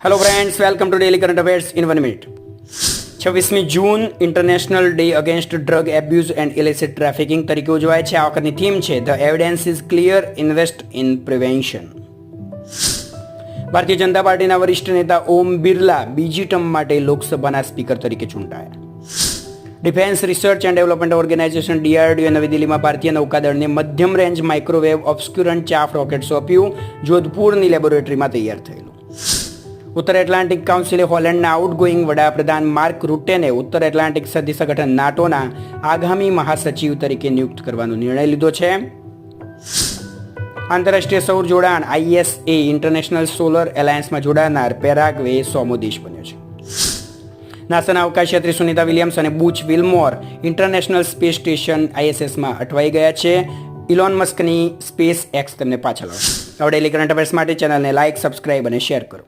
Hello friends, welcome to daily current affairs in 1 minute. 26મી June international day against drug abuse and illicit trafficking તરીકે ઉજવાય છે। આ વખતની થીમ છે the evidence is clear, invest in prevention. ભારતીય જનતા પાર્ટીના વરિષ્ઠ નેતા ઓમ બિરલા બીજી ટર્મ માટે લોકસભાના સ્પીકર તરીકે ચૂંટાયા। Defence Research and Development Organisation DRDO નવી દિલ્હીમાં ભારતીય નૌકાદળને મધ્યમ range microwave obscurant chaff rocket સોંપ્યું। જોધપુરની લેબોરેટરીમાં તૈયાર થયેલું। ઉત્તર એટલાન્ટિક કાઉન્સિલે હોલેન્ડના આઉટગોઈંગ વડાપ્રધાન માર્ક રૂટેને ઉત્તર એટલાન્ટિક સંધિ સંગઠન નાટોના આગામી મહાસચિવ તરીકે નિયુક્ત કરવાનો નિર્ણય લીધો છે। આંતરરાષ્ટ્રીય સૌર જોડાણ ISA ઇન્ટરનેશનલ સોલર એલાયન્સમાં જોડાનાર પેરાગ્વે 100મો દેશ બન્યો છે। નાસાના અવકાશયાત્રી સુનિતા વિલિયમ્સ અને બુચ વિલમોર ઇન્ટરનેશનલ સ્પેસ સ્ટેશન ISSમાં અટવાઈ ગયા છે। ઇલોન મસ્કની સ્પેસ એક્સ તેમને પાછળ આવશે। હવે ડેલી કરંટ અફેર્સ માટે ચેનલને લાઇક, સબસ્ક્રાઇબ અને શેર કરો।